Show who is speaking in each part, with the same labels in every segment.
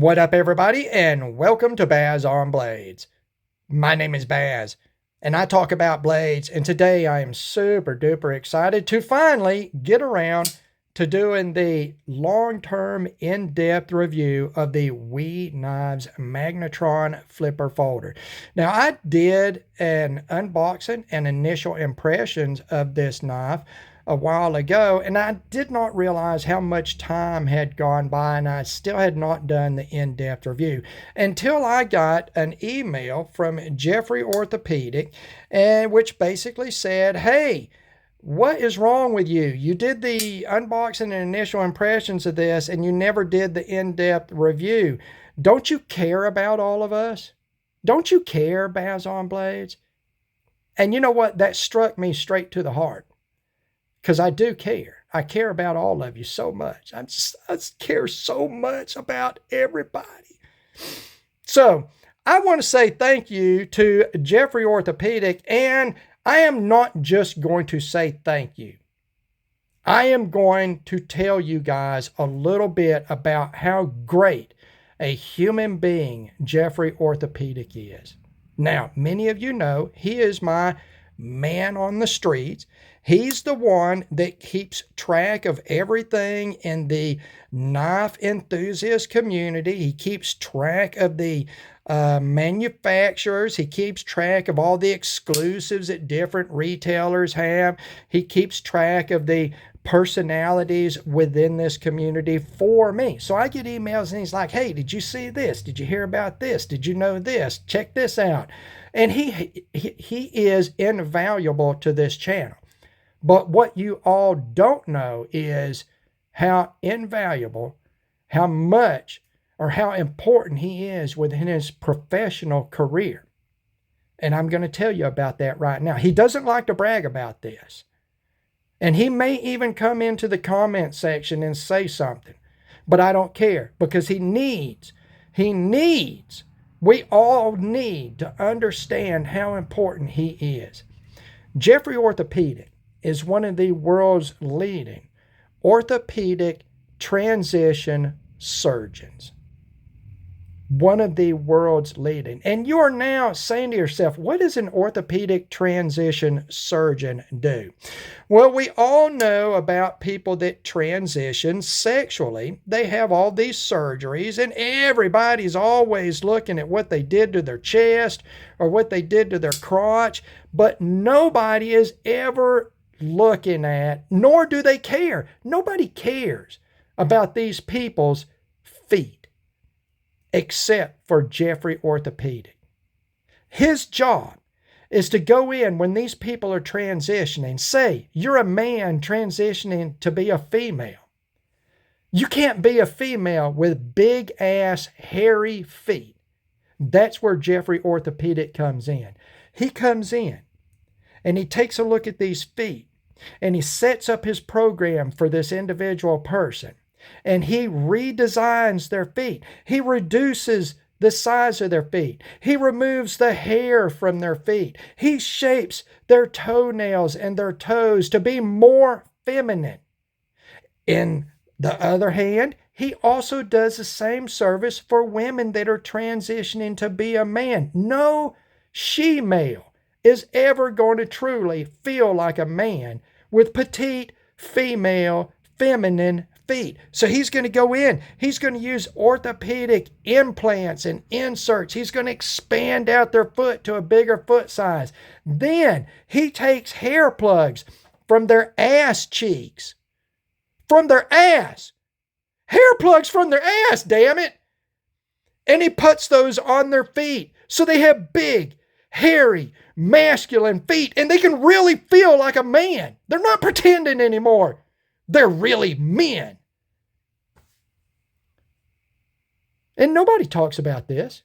Speaker 1: What up, everybody, and welcome to Baz on Blades. My name is Baz, and I talk about blades, and today I am super duper excited to finally get around to doing the long-term in-depth review of the WE Knives Magnetron flipper folder. Now, I did an unboxing and initial impressions of this knife a while ago, and I did not realize how much time had gone by, and I still had not done the in-depth review until I got an email from Jeffrey Orthopedic, and which basically said, hey, what is wrong with you? You did the unboxing and initial impressions of this, and you never did the in-depth review. Don't you care about all of us? Don't you care, Baz on Blades? And you know what? That struck me straight to the heart. Because I do care. I care about all of you so much. I care so much about everybody. So I want to say thank you to Jeffrey Orthopedic, and I am not just going to say thank you. I am going to tell you guys a little bit about how great a human being Jeffrey Orthopedic is. Now, many of you know he is my man on the streets. He's the one that keeps track of everything in the knife enthusiast community. He keeps track of the manufacturers. He keeps track of all the exclusives that different retailers have. He keeps track of the personalities within this community for me. So I get emails and he's like, hey, did you see this? Did you hear about this? Did you know this? Check this out. And he is invaluable to this channel. But what you all don't know is how invaluable, how much, or how important he is within his professional career. And I'm going to tell you about that right now. He doesn't like to brag about this. And he may even come into the comment section and say something. But I don't care, because we all need to understand how important he is. Jeffrey Orthopedic is one of the world's leading orthopedic transition surgeons. One of the world's leading. And you are now saying to yourself, what does an orthopedic transition surgeon do? Well, we all know about people that transition sexually. They have all these surgeries, and everybody's always looking at what they did to their chest or what they did to their crotch, but nobody is ever looking at, nor do they care. Nobody cares about these people's feet, except for Jeffrey Orthopedic. His job is to go in when these people are transitioning. Say you're a man transitioning to be a female. You can't be a female with big ass hairy feet. That's where Jeffrey Orthopedic comes in. He comes in and he takes a look at these feet, and he sets up his program for this individual person. And he redesigns their feet. He reduces the size of their feet. He removes the hair from their feet. He shapes their toenails and their toes to be more feminine. In the other hand, he also does the same service for women that are transitioning to be a man. No she-male is ever going to truly feel like a man with petite, female, feminine feet. So he's going to go in. He's going to use orthopedic implants and inserts. He's going to expand out their foot to a bigger foot size. Then he takes hair plugs from their ass cheeks. From their ass. Hair plugs from their ass, damn it. And he puts those on their feet so they have big, hairy, masculine feet, and they can really feel like a man. They're not pretending anymore. They're really men. And nobody talks about this.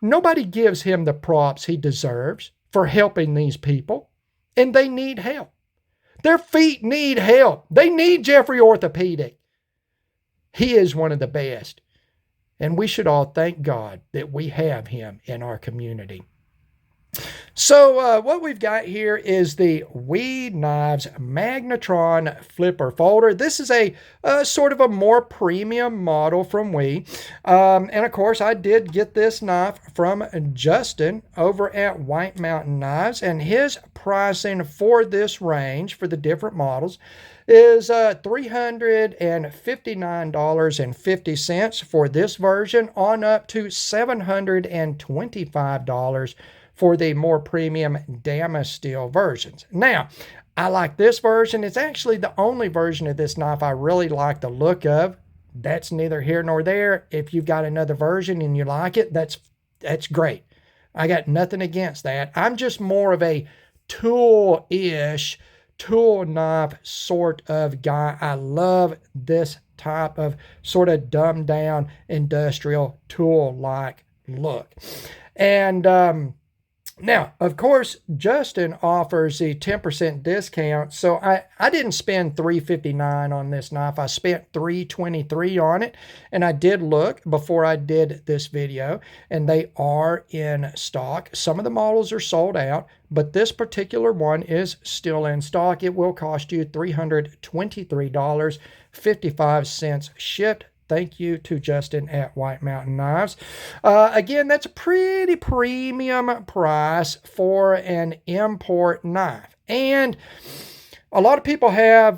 Speaker 1: Nobody gives him the props he deserves for helping these people. And they need help. Their feet need help. They need Jeffrey Orthopedic. He is one of the best. And we should all thank God that we have him in our community. So what we've got here is the WE Knives Magnetron flipper folder. This is a sort of a more premium model from WE. And of course, I did get this knife from Justin over at White Mountain Knives, and his pricing for this range for the different models is $359.50 for this version on up to $725 for the more premium Damas steel versions. Now, I like this version. It's actually the only version of this knife I really like the look of. That's neither here nor there. If you've got another version and you like it, that's great. I got nothing against that. I'm just more of a tool-ish, tool knife sort of guy. I love this type of sort of dumbed down industrial tool-like look. And now, of course, Justin offers the 10% discount, so I didn't spend $359 on this knife. I spent $323 on it, and I did look before I did this video, and they are in stock. Some of the models are sold out, but this particular one is still in stock. It will cost you $323.55 shipped. Thank you to Justin at White Mountain Knives. Again, that's a pretty premium price for an import knife. And a lot of people they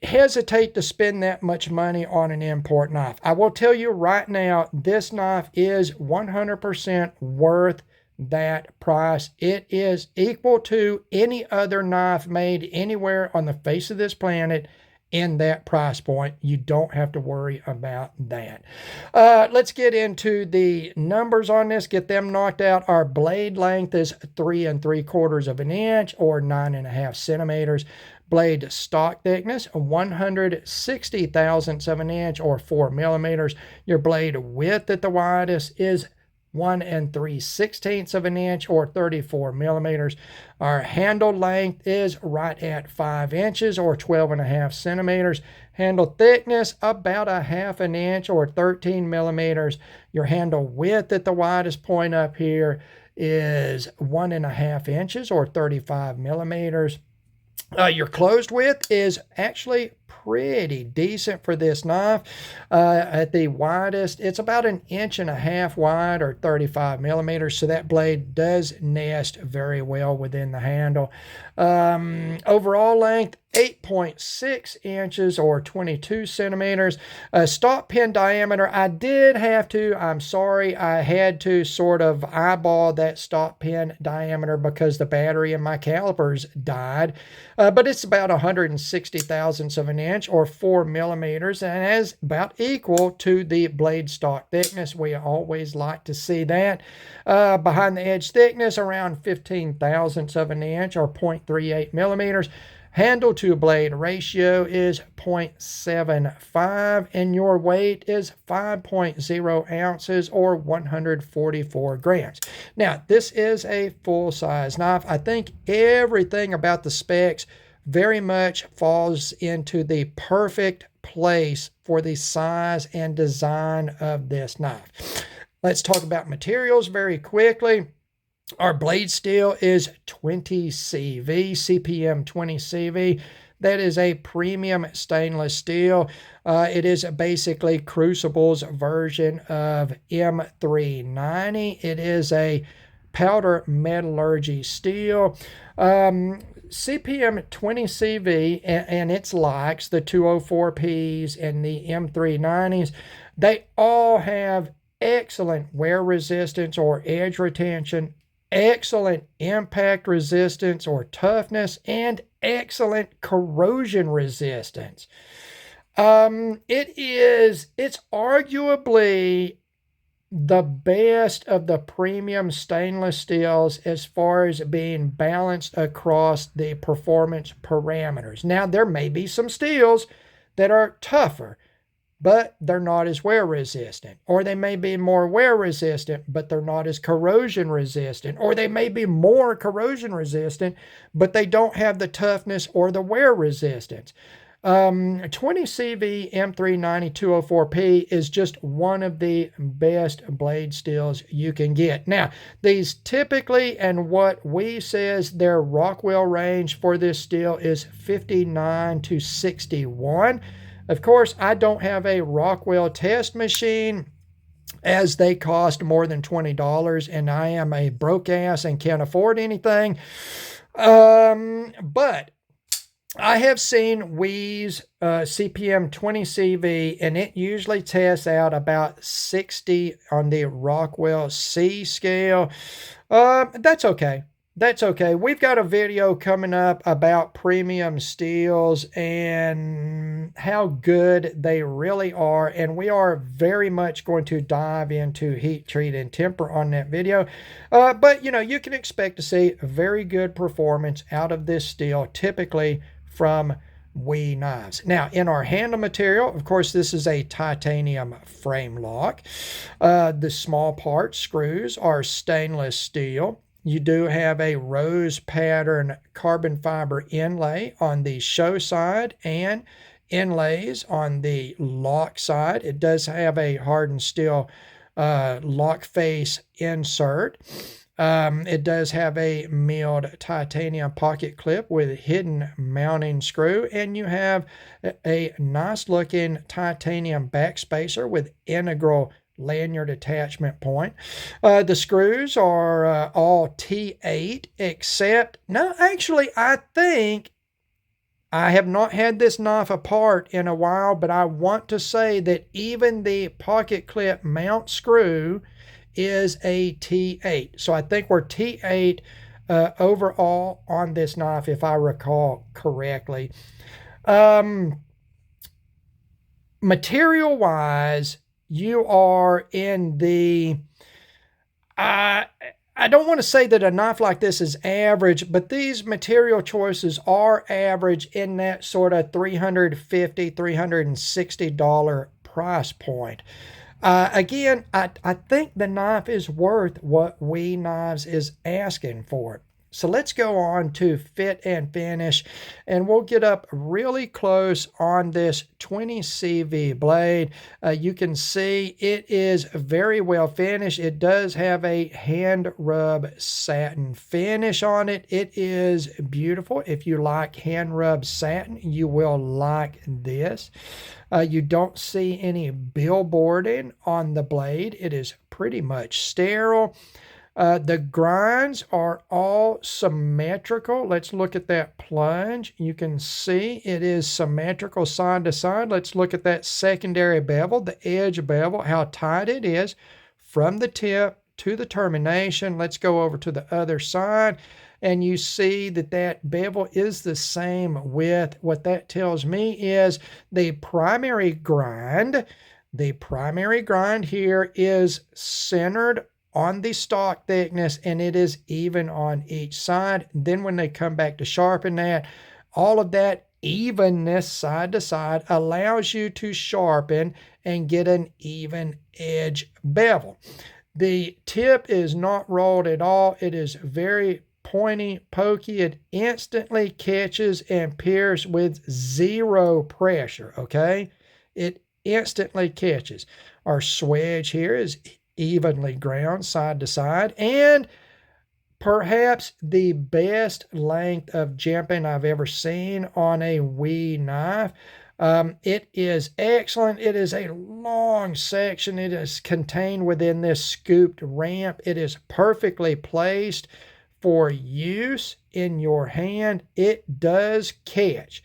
Speaker 1: hesitate to spend that much money on an import knife. I will tell you right now, this knife is 100% worth that price. It is equal to any other knife made anywhere on the face of this planet in that price point. You don't have to worry about that. Let's get into the numbers on this, get them knocked out. Our blade length is 3 3/4 of an inch or 9.5 centimeters. Blade stock thickness, 160 thousandths of an inch or 4 millimeters. Your blade width at the widest is 1 3/16 of an inch or 34 millimeters. Our handle length is right at 5 inches or 12.5 centimeters. Handle thickness about 1/2 an inch or 13 millimeters. Your handle width at the widest point up here is 1.5 inches or 35 millimeters. Your closed width is actually pretty decent for this knife. At the widest, it's about 1.5 inches wide or 35 millimeters, so that blade does nest very well within the handle. Overall length, 8.6 inches or 22 centimeters. Stop pin diameter, I'm sorry, I had to sort of eyeball that stop pin diameter because the battery in my calipers died. But it's about 160 thousandths of an inch or 4 millimeters, and is about equal to the blade stock thickness. We always like to see that. Behind the edge thickness, around 15 thousandths of an inch or 0.38 millimeters. Handle to blade ratio is 0.75, and your weight is 5.0 ounces or 144 grams. Now, this is a full-size knife. I think everything about the specs very much falls into the perfect place for the size and design of this knife. Let's talk about materials very quickly. Our blade steel is 20 CV, CPM 20 CV. That is a premium stainless steel. It is basically Crucible's version of M390. It is a powder metallurgy steel. CPM 20 CV and its likes, the 204Ps and the M390s, they all have excellent wear resistance or edge retention, excellent impact resistance or toughness, and excellent corrosion resistance. It's arguably the best of the premium stainless steels as far as being balanced across the performance parameters. Now, there may be some steels that are tougher, but they're not as wear resistant. Or they may be more wear resistant, but they're not as corrosion resistant. Or they may be more corrosion resistant, but they don't have the toughness or the wear resistance. 20CV M390-204P is just one of the best blade steels you can get. Now, these typically, and what WE says their Rockwell range for this steel is 59 to 61. Of course, I don't have a Rockwell test machine, as they cost more than $20, and I am a broke ass and can't afford anything. But I have seen WE's CPM 20CV, and it usually tests out about 60 on the Rockwell C scale. That's okay. That's okay. We've got a video coming up about premium steels and how good they really are, and we are very much going to dive into heat treat and temper on that video. But you know, you can expect to see very good performance out of this steel, typically from WE Knives. Now, in our handle material, of course, this is a titanium frame lock. The small part screws are stainless steel. You do have a rose pattern carbon fiber inlay on the show side and inlays on the lock side. It does have a hardened steel lock face insert. It does have a milled titanium pocket clip with a hidden mounting screw, and you have a nice looking titanium backspacer with integral lanyard attachment point. The screws are all T8, except, no, actually, I think I have not had this knife apart in a while, but I want to say that even the pocket clip mount screw is a T8. So I think we're T8 overall on this knife, if I recall correctly. Material-wise, you are in the, I don't want to say that a knife like this is average, but these material choices are average in that sort of $350, $360 price point. Again, I think the knife is worth what WE Knives is asking for it. So let's go on to fit and finish, and we'll get up really close on this 20 CV blade. You can see it is very well finished. It does have a hand rub satin finish on it. It is beautiful. If you like hand rub satin, you will like this. You don't see any billboarding on the blade. It is pretty much sterile. The grinds are all symmetrical. Let's look at that plunge. You can see it is symmetrical side to side. Let's look at that secondary bevel, the edge bevel, how tight it is from the tip to the termination. Let's go over to the other side, and you see that that bevel is the same width. What that tells me is the primary grind here is centered on the stock thickness, and it is even on each side. Then when they come back to sharpen that, all of that evenness side to side allows you to sharpen and get an even edge bevel. The tip is not rolled at all. It is very pointy, pokey. It instantly catches and pierces with zero pressure, okay? It instantly catches. Our swedge here is evenly ground side to side, and perhaps the best length of jimping I've ever seen on a WE knife. It is excellent. It is a long section. It is contained within this scooped ramp. It is perfectly placed for use in your hand. It does catch.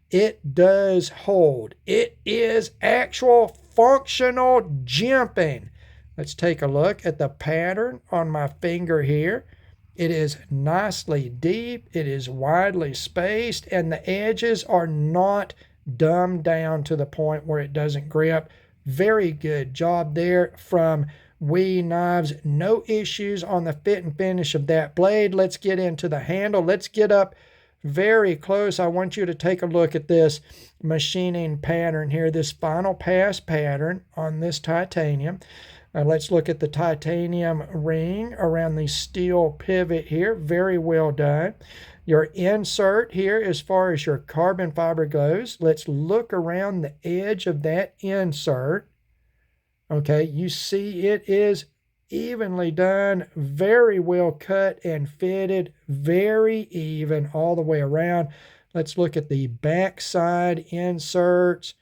Speaker 1: It does hold. It is actual functional jimping. Let's take a look at the pattern on my finger here. It is nicely deep. It is widely spaced, and the edges are not dumbed down to the point where it doesn't grip. Very good job there from WE Knives. No issues on the fit and finish of that blade. Let's get into the handle. Let's get up very close. I want you to take a look at this machining pattern here, this final pass pattern on this titanium. Let's look at the titanium ring around the steel pivot here. Very well done. your insert here as far as your carbon fiber goes. Let's look around the edge of that insert. Okay, you see it is evenly done, very well cut and fitted, very even all the way around. Let's look at the backside inserts.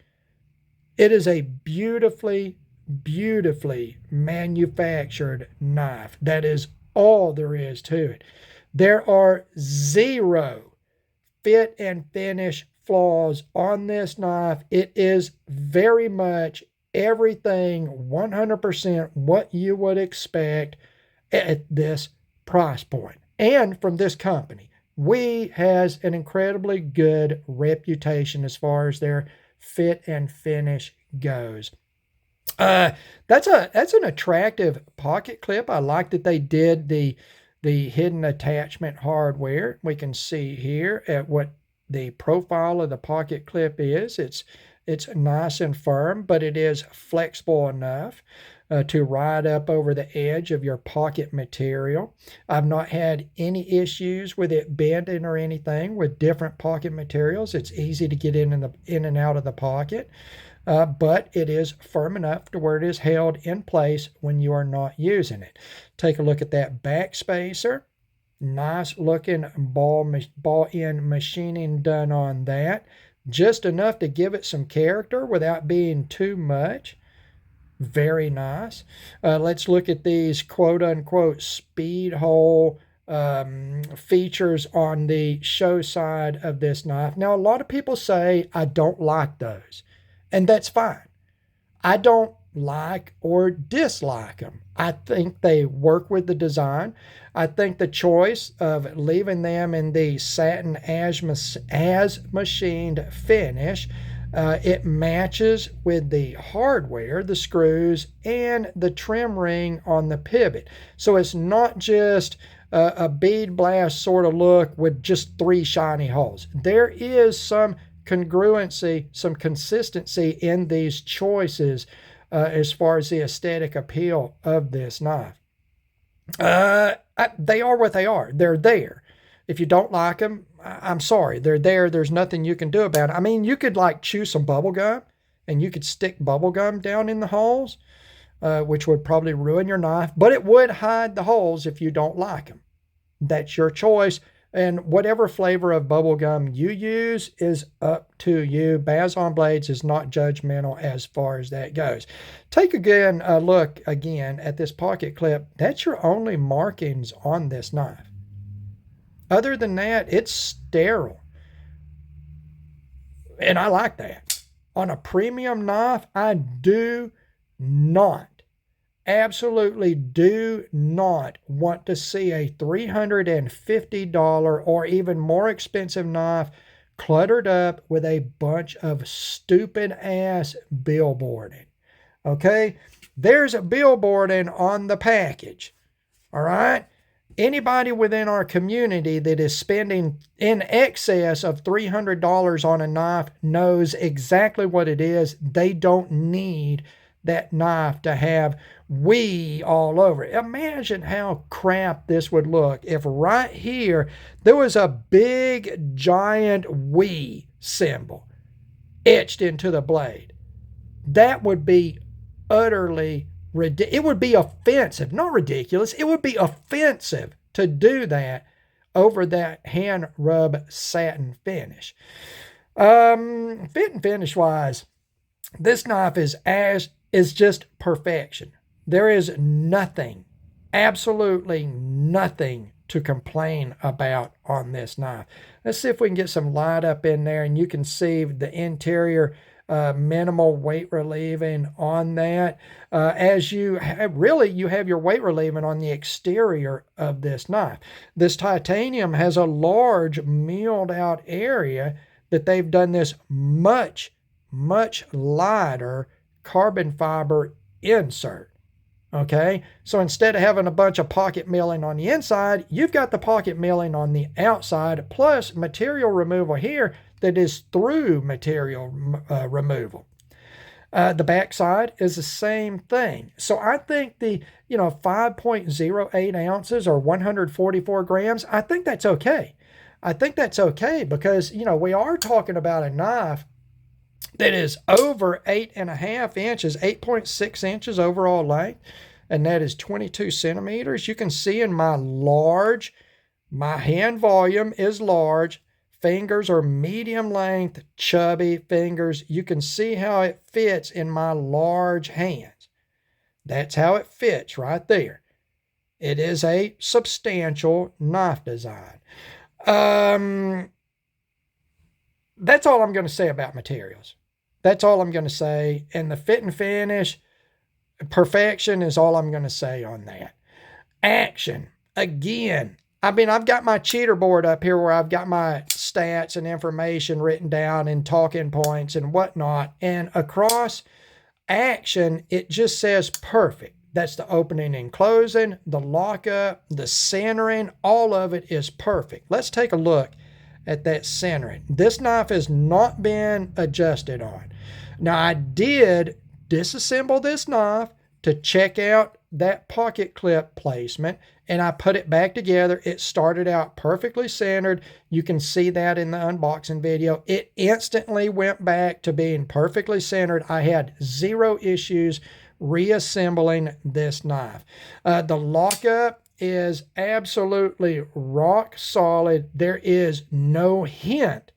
Speaker 1: It is a beautifully, beautifully manufactured knife. That is all there is to it. There are zero fit and finish flaws on this knife. It is very much everything 100% what you would expect at this price point and from this company. WE has an incredibly good reputation as far as their fit and finish goes. That's an attractive pocket clip. I like that they did the hidden attachment hardware. We can see here at what the profile of the pocket clip is. It's nice and firm, but it is flexible enough to ride up over the edge of your pocket material. I've not had any issues with it bending or anything with different pocket materials. It's easy to get in and out of the pocket, but it is firm enough to where it is held in place when you are not using it. Take a look at that back spacer. Nice looking ball end machining done on that. Just enough to give it some character without being too much. Very nice. Let's look at these quote-unquote speed hole features on the show side of this knife. Now, a lot of people say, I don't like those, and that's fine. I don't like or dislike them. I think they work with the design. I think the choice of leaving them in the satin as machined finish, it matches with the hardware, the screws, and the trim ring on the pivot. So it's not just a bead blast sort of look with just 3 shiny holes. There is some congruency, some consistency in these choices as far as the aesthetic appeal of this knife. They are what they are. They're there. If you don't like them, I'm sorry. They're there. There's nothing you can do about it. I mean, you could like chew some bubble gum and you could stick bubble gum down in the holes, which would probably ruin your knife, but it would hide the holes if you don't like them. That's your choice. And whatever flavor of bubble gum you use is up to you. Baz on Blades is not judgmental as far as that goes. Take again a look again at this pocket clip. That's your only markings on this knife. Other than that, it's sterile. And I like that. On a premium knife, I do not, absolutely do not want to see a $350 or even more expensive knife cluttered up with a bunch of stupid ass billboarding. Okay? There's a billboarding on the package. All right? Anybody within our community that is spending in excess of $300 on a knife knows exactly what it is. They don't need that knife to have WE all over it. Imagine how crap this would look if right here there was a big giant WE symbol etched into the blade. That would be utterly ridiculous. It would be offensive, not ridiculous. It would be offensive to do that over that hand rub satin finish. Fit and finish wise, this knife is just perfection. There is nothing, absolutely nothing to complain about on this knife. Let's see if we can get some light up in there and you can see the interior minimal weight relieving on that. As you have your weight relieving on the exterior of this knife. This titanium has a large milled out area that they've done this much, much lighter carbon fiber insert. Okay, so instead of having a bunch of pocket milling on the inside, you've got the pocket milling on the outside, plus material removal here that is through material removal. The backside is the same thing. So I think the 5.08 ounces or 144 grams, I think that's okay. I think that's okay because, you know, we are talking about a knife that is over 8.5 inches, 8.6 inches overall length, and that is 22 centimeters. You can see in my hand volume is large. Fingers are medium length, chubby fingers. You can see how it fits in my large hands. That's how it fits right there. It is a substantial knife design. That's all I'm going to say about materials. That's all I'm going to say. And the fit and finish, perfection is all I'm going to say on that. Action. Again, I've got my cheater board up here where I've got my stats and information written down and talking points and whatnot. And across action, it just says perfect. That's the opening and closing, the lockup, the centering, all of it is perfect. Let's take a look at that centering. This knife has not been adjusted on. Now, I did disassemble this knife to check out that pocket clip placement, and I put it back together. It started out perfectly centered. You can see that in the unboxing video. It instantly went back to being perfectly centered. I had zero issues reassembling this knife. The lockup is absolutely rock solid. There is no hint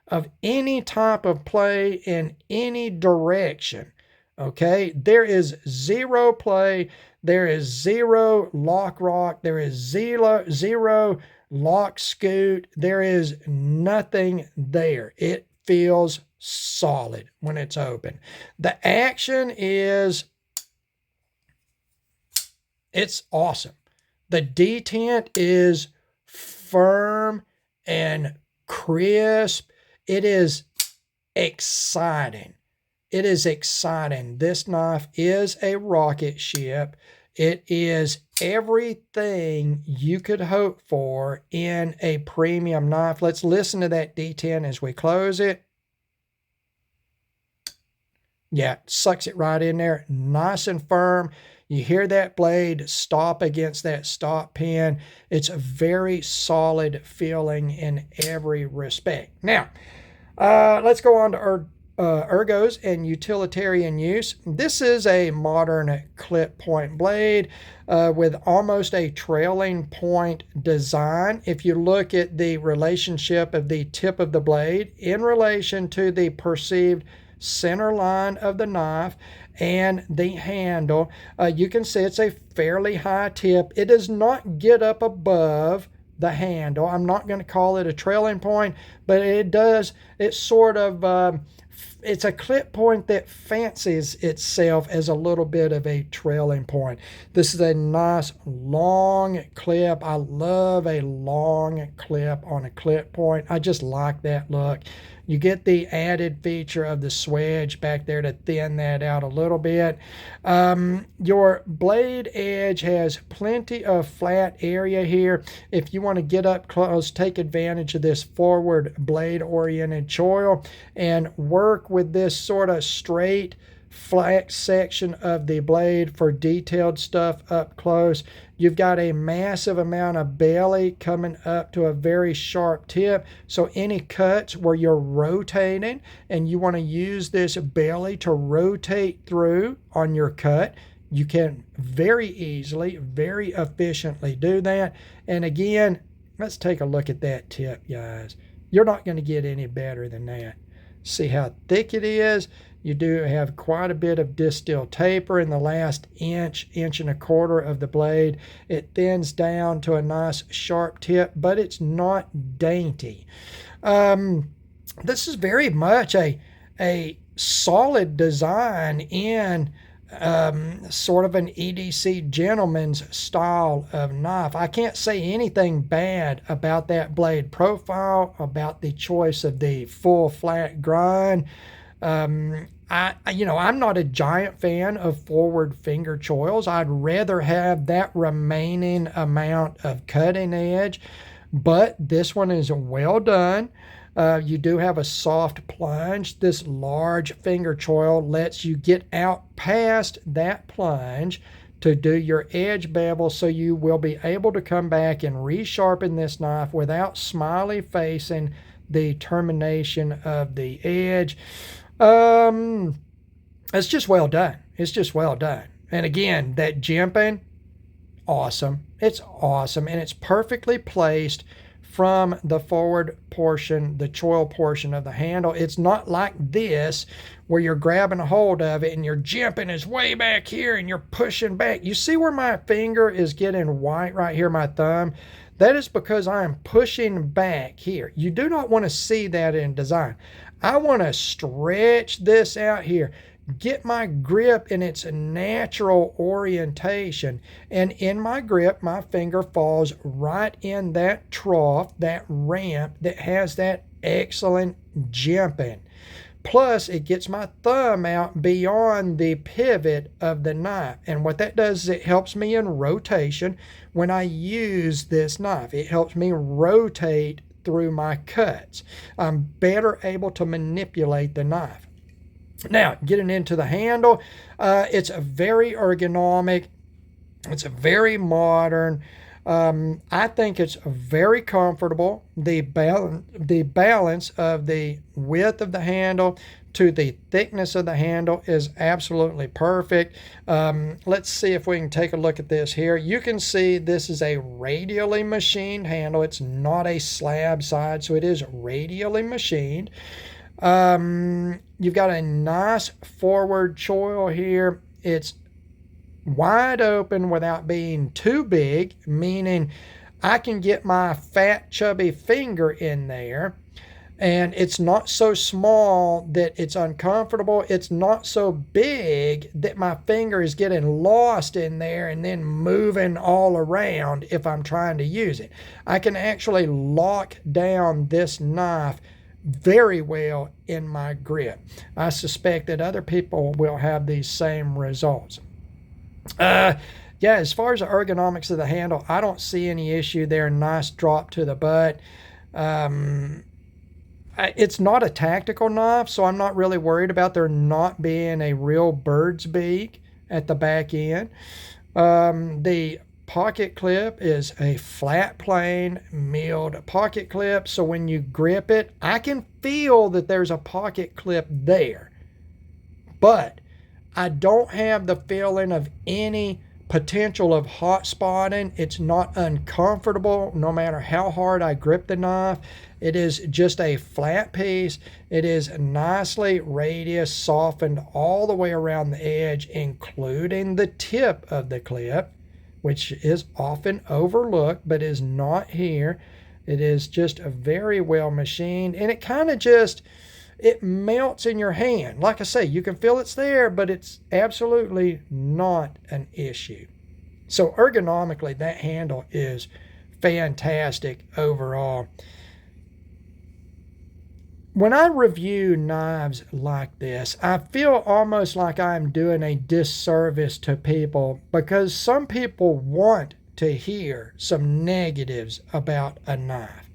Speaker 1: of any type of play in any direction. Okay, there is zero play. There is zero lock rock. There is zero lock scoot. There is nothing there. It feels solid when it's open. The action it's awesome. The detent is firm and crisp. It is exciting. It is exciting. This knife is a rocket ship. It is everything you could hope for in a premium knife. Let's listen to that detent as we close it. Yeah, sucks it right in there. Nice and firm. You hear that blade stop against that stop pin. It's a very solid feeling in every respect. Now, let's go on to ergos and utilitarian use. This is a modern clip point blade with almost a trailing point design. If you look at the relationship of the tip of the blade in relation to the perceived center line of the knife and the handle, you can see it's a fairly high tip. It does not get up above the handle. I'm not going to call it a trailing point, but it does. It's sort of it's a clip point that fancies itself as a little bit of a trailing point. This is a nice long clip. I love a long clip on a clip point. I just like that look. You get the added feature of the swedge back there to thin that out a little bit. Your blade edge has plenty of flat area here. If you want to get up close, take advantage of this forward blade oriented choil and work with this sort of straight flat section of the blade for detailed stuff up close. You've got a massive amount of belly coming up to a very sharp tip. So any cuts where you're rotating and you want to use this belly to rotate through on your cut, you can very easily, very efficiently do that. And again, let's take a look at that tip, guys. You're not going to get any better than that. See how thick it is? You do have quite a bit of distal taper in the last inch and a quarter of the blade. It thins down to a nice sharp tip, but it's not dainty. This is very much a solid design in sort of an EDC gentleman's style of knife. I can't say anything bad about that blade profile, about the choice of the full flat grind. I'm not a giant fan of forward finger choils. I'd rather have that remaining amount of cutting edge, but this one is well done. You do have a soft plunge. This large finger choil lets you get out past that plunge to do your edge bevel, so you will be able to come back and resharpen this knife without smiley facing the termination of the edge. It's just well done. It's just well done. And again, that jimping, awesome. It's awesome, and it's perfectly placed from the forward portion, the choil portion of the handle. It's not like this where you're grabbing a hold of it and your jimping is way back here and you're pushing back. You see where my finger is getting white right here, my thumb? That is because I am pushing back here. You do not want to see that in design. I want to stretch this out here, get my grip in its natural orientation, and in my grip my finger falls right in that trough, that ramp that has that excellent jimping. Plus it gets my thumb out beyond the pivot of the knife, and what that does is it helps me in rotation when I use this knife. It helps me rotate through my cuts. I'm better able to manipulate the knife. Now, getting into the handle, it's a very ergonomic, it's a very modern. I think it's very comfortable. The balance of the width of the handle to the thickness of the handle is absolutely perfect. Let's see if we can take a look at this here. You can see this is a radially machined handle. It's not a slab side, so it is radially machined. You've got a nice forward choil here. It's wide open without being too big, meaning I can get my fat chubby finger in there, and it's not so small that it's uncomfortable. It's not so big that my finger is getting lost in there and then moving all around if I'm trying to use it. I can actually lock down this knife very well in my grip. I suspect that other people will have these same results. Yeah, as far as the ergonomics of the handle, I don't see any issue there. Nice drop to the butt. It's not a tactical knife, so I'm not really worried about there not being a real bird's beak at the back end. The pocket clip is a flat plane milled pocket clip, so when you grip it, I can feel that there's a pocket clip there, but I don't have the feeling of any potential of hot spotting. It's not uncomfortable no matter how hard I grip the knife. It is just a flat piece. It is nicely radius softened all the way around the edge, including the tip of the clip, which is often overlooked but is not here. It is just a very well machined, and it kind of just, it melts in your hand. Like I say, you can feel it's there, but it's absolutely not an issue. So ergonomically, that handle is fantastic overall. When I review knives like this, I feel almost like I'm doing a disservice to people, because some people want to hear some negatives about a knife.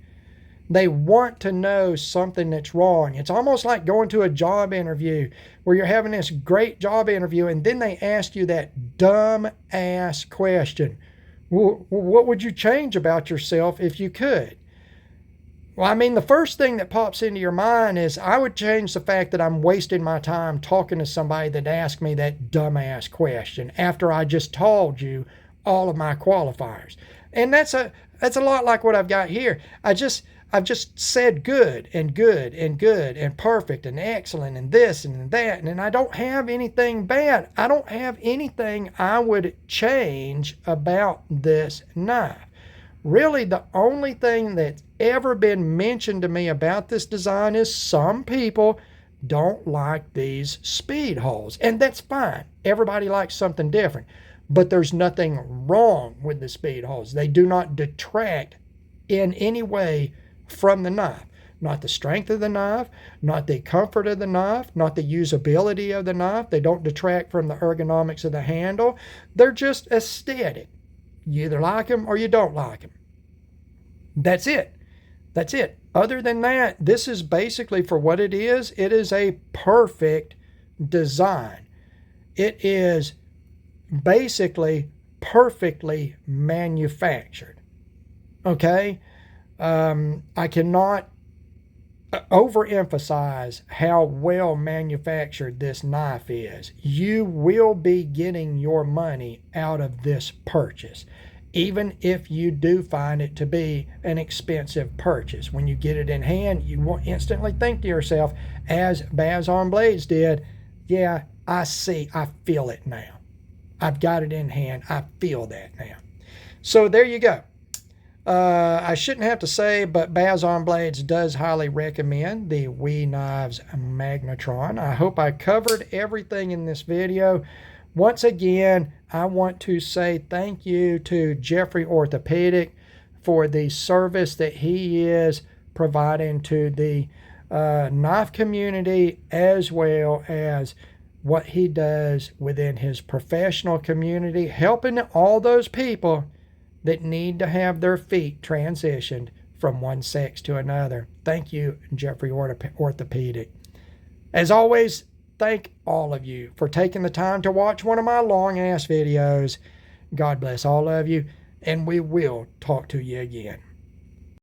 Speaker 1: They want to know something that's wrong. It's almost like going to a job interview where you're having this great job interview and then they ask you that dumb ass question. What would you change about yourself if you could? Well, I mean, the first thing that pops into your mind is I would change the fact that I'm wasting my time talking to somebody that asked me that dumbass question after I just told you all of my qualifiers. And that's a lot like what I've got here. I've just said good and good and good and perfect and excellent and this and that, and I don't have anything bad. I don't have anything I would change about this knife. Really, the only thing that's ever been mentioned to me about this design is some people don't like these speed holes, and that's fine. Everybody likes something different, but there's nothing wrong with the speed holes. They do not detract in any way from the knife. Not the strength of the knife, not the comfort of the knife, not the usability of the knife. They don't detract from the ergonomics of the handle. They're just aesthetic. You either like them or you don't like them. That's it. That's it. Other than that, this is basically, for what it is a perfect design. It is basically perfectly manufactured. Okay? I cannot overemphasize how well manufactured this knife is. You will be getting your money out of this purchase, even if you do find it to be an expensive purchase. When you get it in hand, you will instantly think to yourself, as Baz on Blades did, yeah, I see, I feel it now. I've got it in hand. I feel that now. So there you go. I shouldn't have to say, but Baz on Blades does highly recommend the WE Knives Magnetron. I hope I covered everything in this video. Once again, I want to say thank you to Jeffrey Orthopedic for the service that he is providing to the knife community, as well as what he does within his professional community, helping all those people that need to have their feet transitioned from one sex to another. Thank you, Jeffrey Orthopedic. As always, thank all of you for taking the time to watch one of my long-ass videos. God bless all of you, and we will talk to you again.